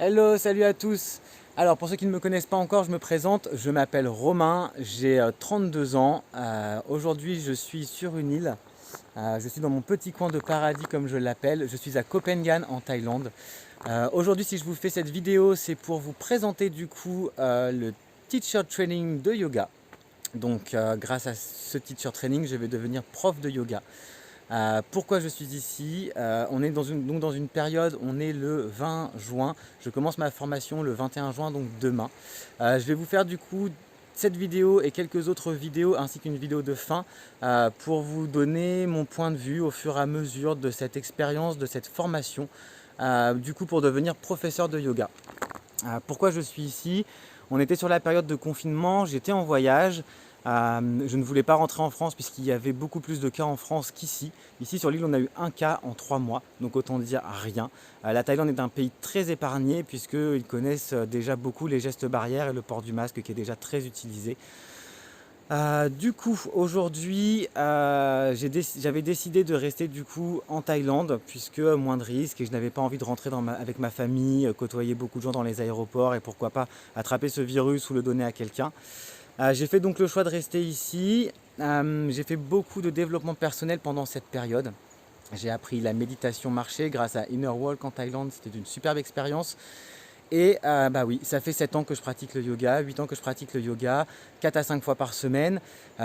Hello, salut à tous. Alors pour ceux qui ne me connaissent pas encore, je me présente, je m'appelle Romain, j'ai 32 ans. Aujourd'hui je suis sur une île, je suis dans mon petit coin de paradis comme je l'appelle, je suis à Koh Phangan en Thaïlande. Aujourd'hui si je vous fais cette vidéo, c'est pour vous présenter du coup le teacher training de yoga. Donc grâce à ce teacher training, je vais devenir prof de yoga. Pourquoi je suis ici? On est donc dans une période, on est le 20 juin, je commence ma formation le 21 juin, donc demain. Je vais vous faire du coup cette vidéo et quelques autres vidéos ainsi qu'une vidéo de fin pour vous donner mon point de vue au fur et à mesure de cette expérience, de cette formation, du coup pour devenir professeur de yoga. Pourquoi je suis ici? On était sur la période de confinement, j'étais en voyage. Je ne voulais pas rentrer en France puisqu'il y avait beaucoup plus de cas en France qu'ici. Ici sur l'île on a eu un cas en 3 mois, donc autant dire rien. La Thaïlande est un pays très épargné puisqu'ils connaissent déjà beaucoup les gestes barrières et le port du masque qui est déjà très utilisé. Du coup, aujourd'hui, j'avais décidé de rester du coup en Thaïlande puisque moins de risques et je n'avais pas envie de rentrer avec ma famille, côtoyer beaucoup de gens dans les aéroports et pourquoi pas attraper ce virus ou le donner à quelqu'un. J'ai fait donc le choix de rester ici. J'ai fait beaucoup de développement personnel pendant cette période. J'ai appris la méditation marché grâce à Inner Walk en Thaïlande, c'était une superbe expérience. Et bah oui, ça fait 7 ans que je pratique le yoga, 8 ans que je pratique le yoga, 4 à 5 fois par semaine.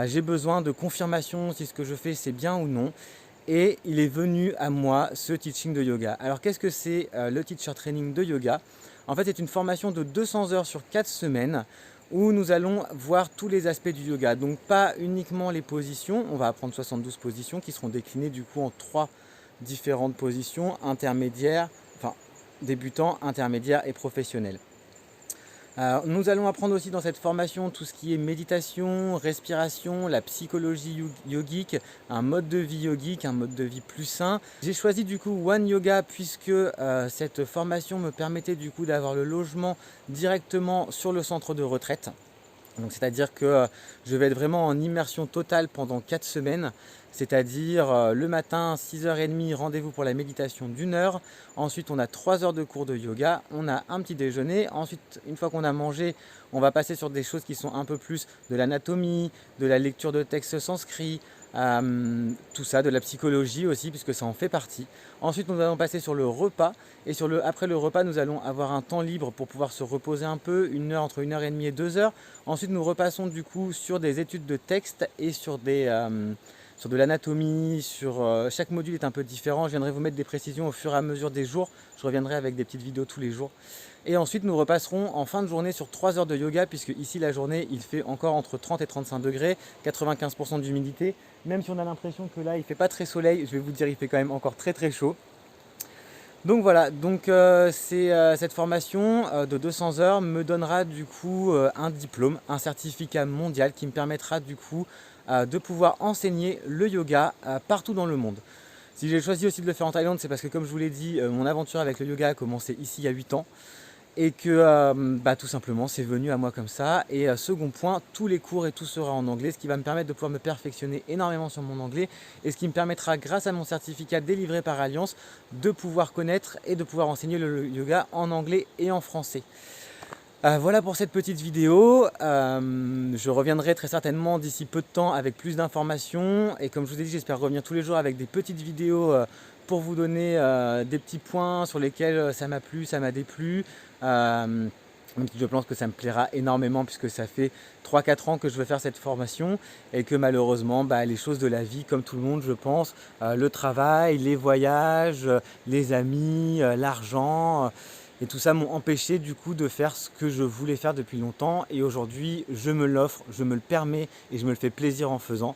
J'ai besoin de confirmation si ce que je fais c'est bien ou non. Et il est venu à moi ce teaching de yoga. Alors qu'est-ce que c'est le teacher training de yoga? En fait c'est une formation de 200 heures sur 4 semaines où nous allons voir tous les aspects du yoga. Donc pas uniquement les positions, on va apprendre 72 positions qui seront déclinées du coup en 3 différentes positions, intermédiaires, enfin débutants, intermédiaires et professionnels. Nous allons apprendre aussi dans cette formation tout ce qui est méditation, respiration, la psychologie yogique, un mode de vie yogique, un mode de vie plus sain. J'ai choisi du coup One Yoga puisque cette formation me permettait du coup d'avoir le logement directement sur le centre de retraite. Donc c'est-à-dire que je vais être vraiment en immersion totale pendant 4 semaines, c'est-à-dire le matin 6h30 rendez-vous pour la méditation d'1 heure, ensuite on a 3 heures de cours de yoga, on a un petit déjeuner, ensuite une fois qu'on a mangé, on va passer sur des choses qui sont un peu plus de l'anatomie, de la lecture de textes sanscrits, tout ça, de la psychologie aussi puisque ça en fait partie. Ensuite nous allons passer sur le repas et après le repas nous allons avoir un temps libre pour pouvoir se reposer un peu, 1 heure, entre 1h30 et 2 heures. Ensuite nous repassons du coup sur des études de texte et sur de l'anatomie, chaque module est un peu différent, je viendrai vous mettre des précisions au fur et à mesure des jours, je reviendrai avec des petites vidéos tous les jours. Et ensuite nous repasserons en fin de journée sur 3 heures de yoga puisque ici la journée il fait encore entre 30 et 35 degrés, 95% d'humidité, même si on a l'impression que là il ne fait pas très soleil, je vais vous dire il fait quand même encore très très chaud. Donc voilà, cette formation de 200 heures me donnera du coup un diplôme, un certificat mondial qui me permettra du coup de pouvoir enseigner le yoga partout dans le monde. Si j'ai choisi aussi de le faire en Thaïlande, c'est parce que comme je vous l'ai dit, mon aventure avec le yoga a commencé ici il y a 8 ans. Et que tout simplement c'est venu à moi comme ça. Et second point, tous les cours et tout sera en anglais, ce qui va me permettre de pouvoir me perfectionner énormément sur mon anglais et ce qui me permettra grâce à mon certificat délivré par Alliance de pouvoir connaître et de pouvoir enseigner le yoga en anglais et en français. Voilà pour cette petite vidéo, je reviendrai très certainement d'ici peu de temps avec plus d'informations et comme je vous ai dit j'espère revenir tous les jours avec des petites vidéos pour vous donner des petits points sur lesquels ça m'a plu, ça m'a déplu. Même si je pense que ça me plaira énormément puisque ça fait 3-4 ans que je veux faire cette formation et que malheureusement les choses de la vie comme tout le monde je pense, le travail, les voyages, les amis, l'argent et tout ça m'ont empêché du coup de faire ce que je voulais faire depuis longtemps et aujourd'hui je me l'offre, je me le permets et je me le fais plaisir en faisant.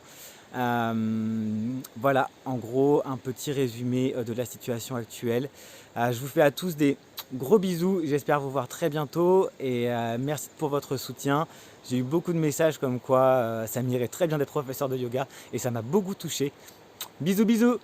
Voilà en gros un petit résumé de la situation actuelle. Je vous fais à tous des gros bisous, j'espère vous voir très bientôt et merci pour votre soutien. J'ai eu beaucoup de messages comme quoi ça m'irait très bien d'être professeur de yoga et ça m'a beaucoup touché. Bisous bisous.